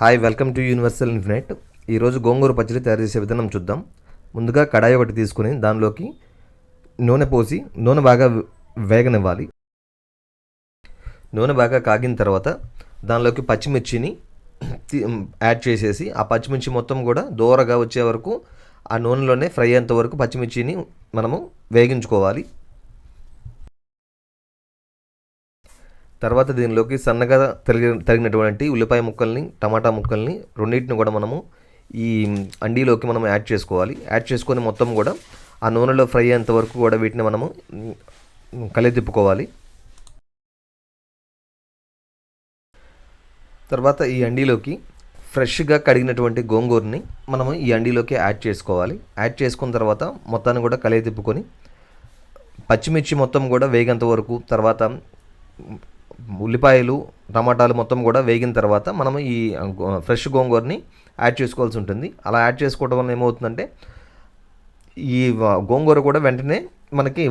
Hi, welcome to universal infinite. ఈరోజు గోంగూర పచ్చడి తయారు చేసే విధానం చూద్దాం. ముందుగా కడాయి ఒకటి తీసుకుని దానిలోకి నూనె పోసి నూనె బాగా వేగనివ్వాలి. నూనె బాగా కాగిన తర్వాత దానిలోకి పచ్చిమిర్చిని యాడ్ చేసేసి ఆ పచ్చిమిర్చి మొత్తం కూడా దూరగా వచ్చే వరకు ఆ నూనెలోనే ఫ్రై అయ్యేంత వరకు పచ్చిమిర్చిని మనము వేగించుకోవాలి. తర్వాత దీనిలోకి సన్నగా తరిగినటువంటి ఉల్లిపాయ ముక్కల్ని, టమాటా ముక్కల్ని రెండింటిని కూడా మనము ఈ అండీలోకి మనం యాడ్ చేసుకోవాలి. యాడ్ చేసుకొని మొత్తం కూడా ఆ నూనెలో ఫ్రై అయ్యేంత వరకు కూడా వీటిని మనము కలితిప్పుకోవాలి. తర్వాత ఈ అండీలోకి ఫ్రెష్గా కడిగినటువంటి గోంగూరని మనము ఈ అండీలోకి యాడ్ చేసుకోవాలి. యాడ్ చేసుకున్న తర్వాత మొత్తాన్ని కూడా తిప్పుకొని పచ్చిమిర్చి మొత్తం కూడా వేగేంత వరకు, తర్వాత ఉల్లిపాయలు, టమాటాలు మొత్తం కూడా వేగిన తర్వాత మనం ఈ ఫ్రెష్ గోంగూరని యాడ్ చేసుకోవాల్సి ఉంటుంది. అలా యాడ్ చేసుకోవడం వల్ల ఏమవుతుందంటే ఈ గోంగూర కూడా వెంటనే మనకి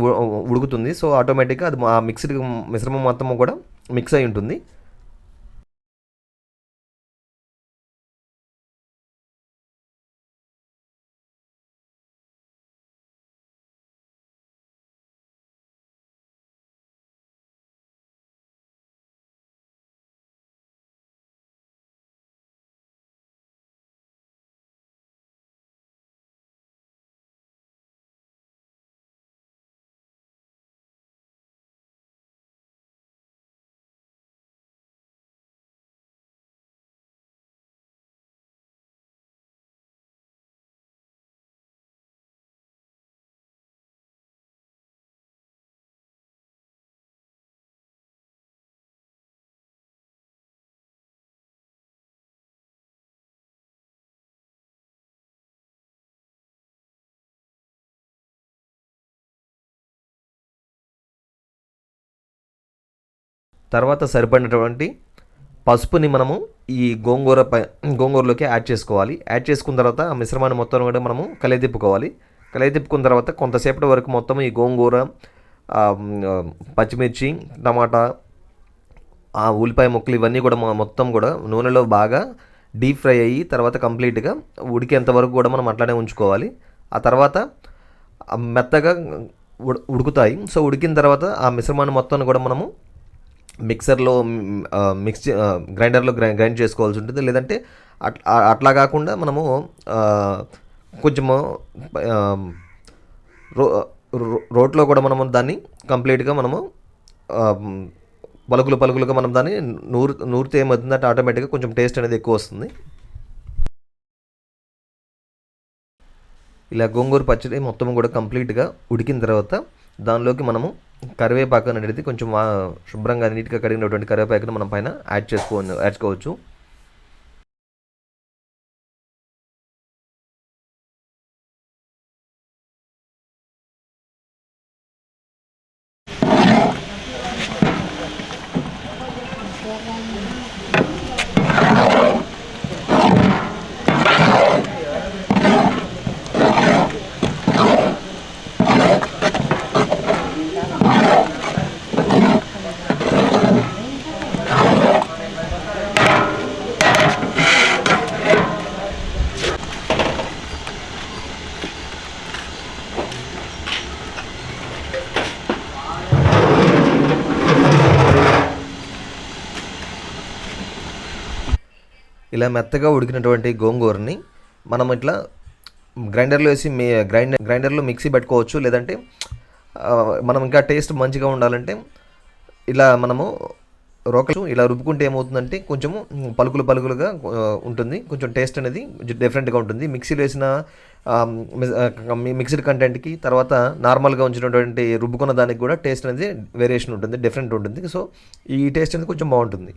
ఉడుకుతుంది. సో ఆటోమేటిక్గా అది ఆ మిక్స్డ్ మిశ్రమం మొత్తం కూడా మిక్స్ అయి ఉంటుంది. తర్వాత సరిపడినటువంటి పసుపుని మనము ఈ గోంగూరలోకి యాడ్ చేసుకోవాలి. యాడ్ చేసుకున్న తర్వాత ఆ మిశ్రమాన్ని మొత్తం కూడా మనము కలితిప్పుకోవాలి. కలితిప్పుకున్న తర్వాత కొంతసేపటి వరకు మొత్తం ఈ గోంగూర, పచ్చిమిర్చి, టమాటా, ఆ ఉల్లిపాయ ముక్కలు ఇవన్నీ కూడా మొత్తం కూడా నూనెలో బాగా డీప్ ఫ్రై అయ్యి తర్వాత కంప్లీట్గా ఉడికేంత వరకు కూడా మనం అట్లానే ఉంచుకోవాలి. ఆ తర్వాత మెత్తగా ఉడుకుతాయి. సో ఉడికిన తర్వాత ఆ మిశ్రమాన్ని మొత్తాన్ని కూడా మనము మిక్సర్లో గ్రైండర్లో గ్రైండ్ చేసుకోవాల్సి ఉంటుంది. లేదంటే అట్లా కాకుండా మనము కొంచెము రోట్లో కూడా మనము దాన్ని కంప్లీట్గా మనము పలుకులుగా మనం దాన్ని నూరితే ఏమవుతుందంటే ఆటోమేటిక్గా కొంచెం టేస్ట్ అనేది ఎక్కువ వస్తుంది. ఇలా గోంగూర పచ్చడి మొత్తం కూడా కంప్లీట్గా ఉడికిన తర్వాత దానిలోకి మనము కరివేపాకు అనేది కొంచెం శుభ్రంగా నీట్గా కడిగినటువంటి కరివేపాకును మనం పైన యాడ్ చేసుకోవచ్చు. ఇలా మెత్తగా ఉడికినటువంటి గోంగూరని మనం ఇట్లా గ్రైండర్లో వేసి గ్రైండర్లో మిక్సీ పెట్టుకోవచ్చు. లేదంటే మనం ఇంకా టేస్ట్ మంచిగా ఉండాలంటే ఇలా మనము ఇలా రుబ్బుకుంటే ఏమవుతుందంటే కొంచెము పలుకులుగా ఉంటుంది. కొంచెం టేస్ట్ అనేది డిఫరెంట్గా ఉంటుంది. మిక్సీలో వేసిన మిక్స్డ్ కంటెంట్కి తర్వాత నార్మల్గా ఉంచినటువంటి రుబ్బుకున్న దానికి కూడా టేస్ట్ అనేది వేరియేషన్ ఉంటుంది, డిఫరెంట్ ఉంటుంది. సో ఈ టేస్ట్ అనేది కొంచెం బాగుంటుంది.